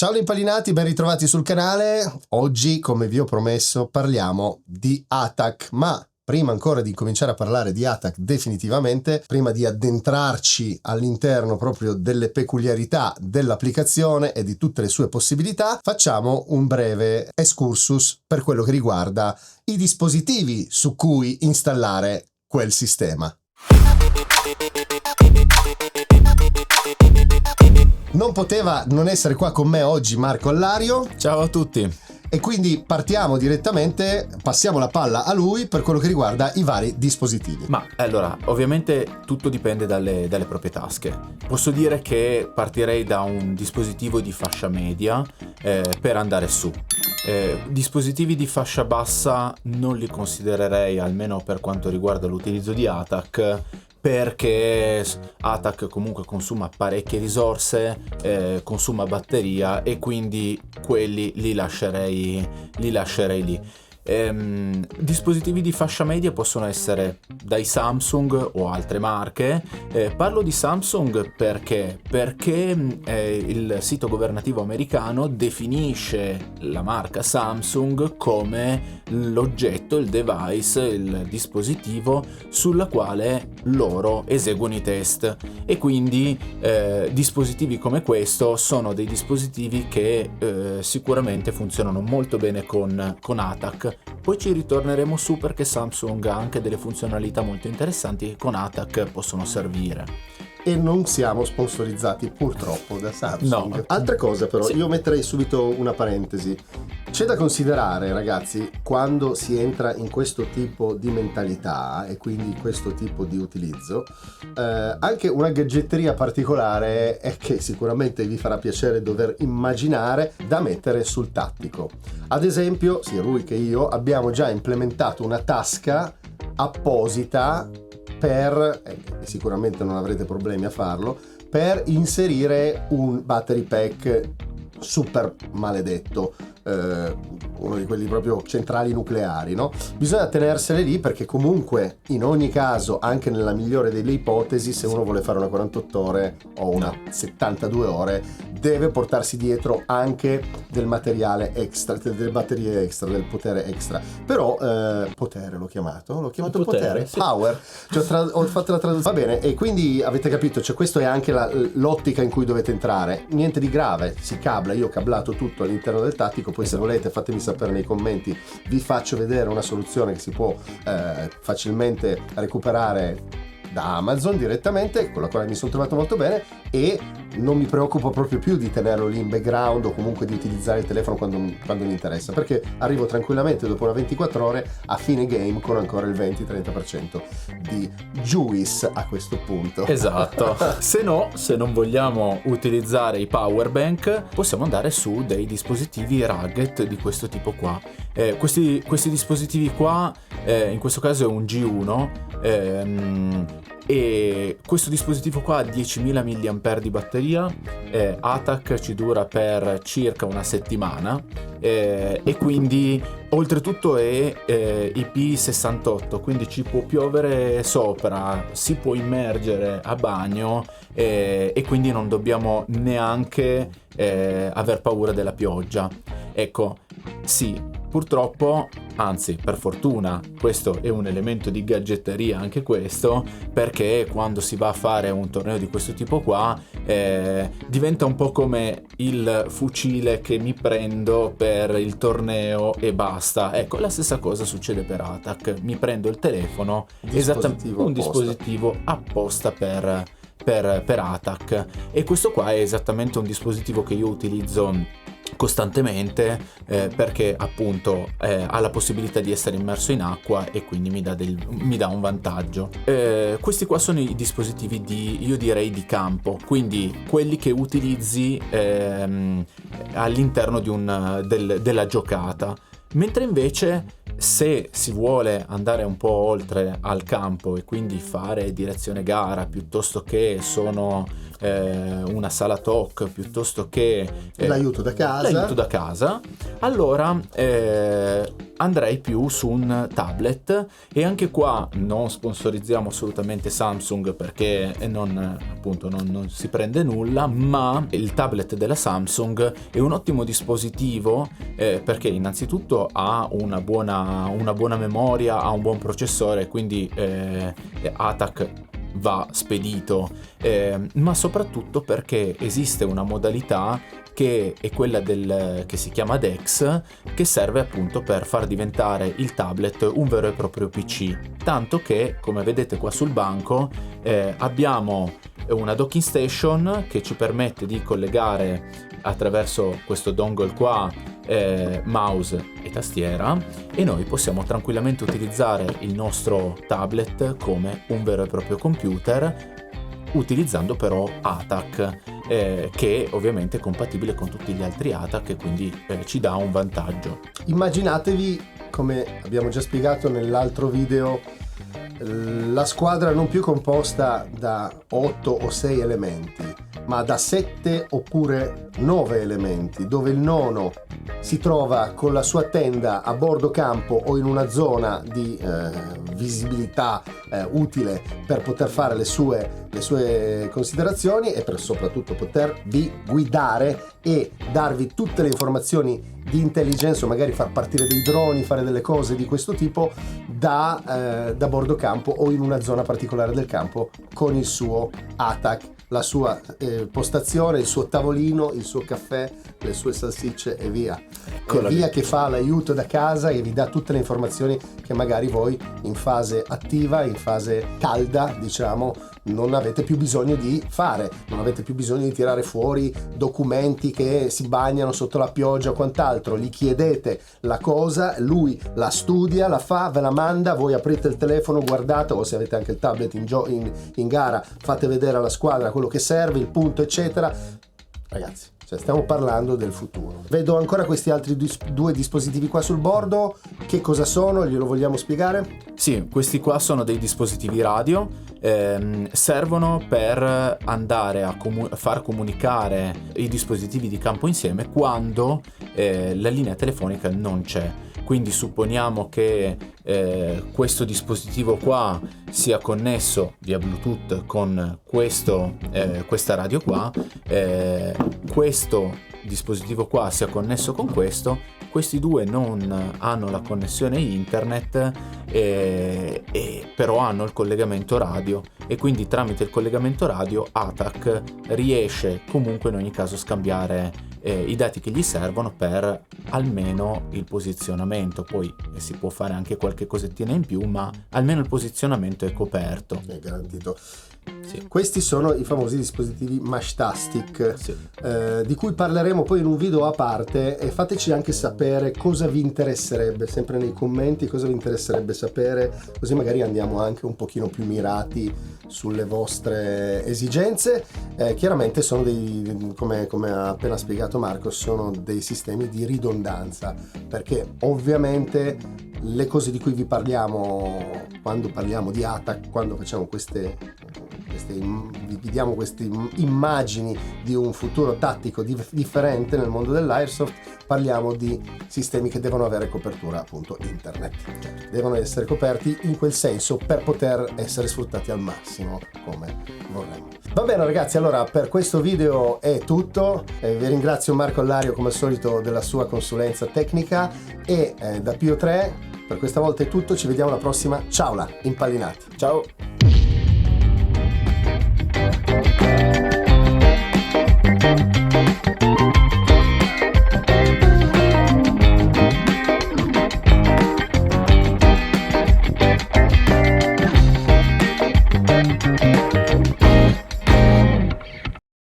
Ciao impallinati, ben ritrovati sul canale. Oggi, come vi ho promesso, parliamo di Attack, ma prima ancora di cominciare a parlare di Attack definitivamente, prima di addentrarci all'interno proprio delle peculiarità dell'applicazione e di tutte le sue possibilità, facciamo un breve excursus per quello che riguarda i dispositivi su cui installare quel sistema. Non poteva non essere qua con me oggi Marco Allario. Ciao a tutti. E quindi partiamo direttamente, passiamo la palla a lui per quello che riguarda i vari dispositivi. Ma allora, ovviamente tutto dipende dalle proprie tasche. Posso dire che partirei da un dispositivo di fascia media per andare su. Dispositivi di fascia bassa non li considererei, almeno per quanto riguarda l'utilizzo di Attack, perché Attack comunque consuma parecchie risorse, consuma batteria e quindi quelli li lascerei lì. Dispositivi di fascia media possono essere dai Samsung o altre marche. Parlo di Samsung perché il sito governativo americano definisce la marca Samsung come l'oggetto, il device, il dispositivo sulla quale loro eseguono i test, e quindi dispositivi come questo sono dei dispositivi che sicuramente funzionano molto bene con Attack. Poi ci ritorneremo su perché Samsung ha anche delle funzionalità molto interessanti che con Attack possono servire. E non siamo sponsorizzati purtroppo da Samsung. No. Altra cosa però, Sì. io metterei subito una parentesi. C'è da considerare, ragazzi, quando si entra in questo tipo di mentalità e quindi questo tipo di utilizzo, anche una gadgetteria particolare è che sicuramente vi farà piacere dover immaginare da mettere sul tattico. Ad esempio, sia lui che io abbiamo già implementato una tasca apposita per, sicuramente non avrete problemi a farlo, per inserire un battery pack super maledetto, uno di quelli proprio centrali nucleari, no? Bisogna tenersele lì perché comunque in ogni caso, anche nella migliore delle ipotesi, se uno vuole fare una 48 ore o una 72 ore, deve portarsi dietro anche del materiale extra, delle batterie extra, del potere extra. Però potere l'ho chiamato potere? Sì. Power, ho fatto la traduzione, va bene. E quindi avete capito, cioè questo è anche l'ottica in cui dovete entrare. Niente di grave, si cabla, io ho cablato tutto all'interno del tattico. Poi se volete fatemi sapere nei commenti, vi faccio vedere una soluzione che si può facilmente recuperare da Amazon direttamente, con la quale mi sono trovato molto bene, e non mi preoccupo proprio più di tenerlo lì in background o comunque di utilizzare il telefono quando mi interessa, perché arrivo tranquillamente dopo una 24 ore a fine game con ancora il 20-30% di juice a questo punto. Esatto. Se non vogliamo utilizzare i power bank, possiamo andare su dei dispositivi rugged di questo tipo qua. Questi dispositivi qua, in questo caso è un G1, e questo dispositivo qua ha 10.000 mAh di batteria. Attack ci dura per circa una settimana, e quindi oltretutto è IP68, quindi ci può piovere sopra, si può immergere a bagno, e quindi non dobbiamo neanche aver paura della pioggia. Ecco, sì, purtroppo, anzi per fortuna, questo è un elemento di gadgetteria anche questo, perché quando si va a fare un torneo di questo tipo qua diventa un po' come il fucile che mi prendo per il torneo e basta. Ecco, la stessa cosa succede per Attack. Mi prendo il telefono, un dispositivo apposta per Attack, e questo qua è esattamente un dispositivo che io utilizzo costantemente, perché appunto ha la possibilità di essere immerso in acqua e quindi mi dà un vantaggio. Questi qua sono i dispositivi io direi di campo, quindi quelli che utilizzi all'interno della giocata. Mentre invece, se si vuole andare un po' oltre al campo e quindi fare direzione gara, piuttosto che sono una sala talk piuttosto che l'aiuto da casa, allora andrei più su un tablet. E anche qua non sponsorizziamo assolutamente Samsung, perché non si prende nulla, ma il tablet della Samsung è un ottimo dispositivo perché innanzitutto ha una buona memoria, ha un buon processore, quindi ATAC va spedito, ma soprattutto perché esiste una modalità che è quella che si chiama DeX, che serve appunto per far diventare il tablet un vero e proprio PC, tanto che, come vedete qua sul banco, abbiamo una docking station che ci permette di collegare attraverso questo dongle qua mouse e tastiera, e noi possiamo tranquillamente utilizzare il nostro tablet come un vero e proprio computer, utilizzando però ATAC, che ovviamente è compatibile con tutti gli altri ATAC, e quindi ci dà un vantaggio. Immaginatevi, come abbiamo già spiegato nell'altro video, la squadra non più composta da 8 o 6 elementi, ma da 7 oppure 9 elementi, dove il nono si trova con la sua tenda a bordo campo o in una zona di visibilità utile per poter fare le sue considerazioni e per soprattutto potervi guidare e darvi tutte le informazioni di intelligence, o magari far partire dei droni, fare delle cose di questo tipo da bordo campo o in una zona particolare del campo con il suo ATAC, la sua postazione, il suo tavolino, il suo caffè, le sue salsicce e via. Che fa l'aiuto da casa e vi dà tutte le informazioni che magari voi in fase attiva, in fase calda, diciamo, non avete più bisogno di fare, non avete più bisogno di tirare fuori documenti che si bagnano sotto la pioggia o quant'altro. Gli chiedete la cosa, lui la studia, la fa, ve la manda, voi aprite il telefono, guardate, o se avete anche il tablet in gara, fate vedere alla squadra quello che serve, il punto, eccetera. Ragazzi, stiamo parlando del futuro. Vedo ancora questi altri due dispositivi qua sul bordo. Che cosa sono? Glielo vogliamo spiegare? Sì, questi qua sono dei dispositivi radio, servono per andare a far comunicare i dispositivi di campo insieme quando la linea telefonica non c'è. Quindi supponiamo che questo dispositivo qua sia connesso via Bluetooth con questa radio qua, questo dispositivo qua sia connesso con questo, questi due non hanno la connessione internet, però hanno il collegamento radio, e quindi tramite il collegamento radio ATAC riesce comunque in ogni caso a scambiare i dati che gli servono per almeno il posizionamento. Poi si può fare anche qualche cosettina in più, ma almeno il posizionamento è coperto, è garantito. Sì. Questi sono i famosi dispositivi Mashtastic, sì. Di cui parleremo poi in un video a parte, e fateci anche sapere cosa vi interesserebbe, sempre nei commenti, cosa vi interesserebbe sapere, così magari andiamo anche un pochino più mirati sulle vostre esigenze. Chiaramente sono come ha appena spiegato Marco, sono dei sistemi di ridondanza, perché ovviamente le cose di cui vi parliamo quando parliamo di ATAC, quando facciamo vi diamo queste immagini di un futuro tattico differente nel mondo dell'airsoft, parliamo di sistemi che devono avere copertura appunto internet, devono essere coperti in quel senso per poter essere sfruttati al massimo come vorremmo. Va bene ragazzi, allora per questo video è tutto, vi ringrazio Marco Allario come al solito della sua consulenza tecnica, e da Pio 3 per questa volta è tutto, ci vediamo alla prossima, ciao là, impallinati. Ciao.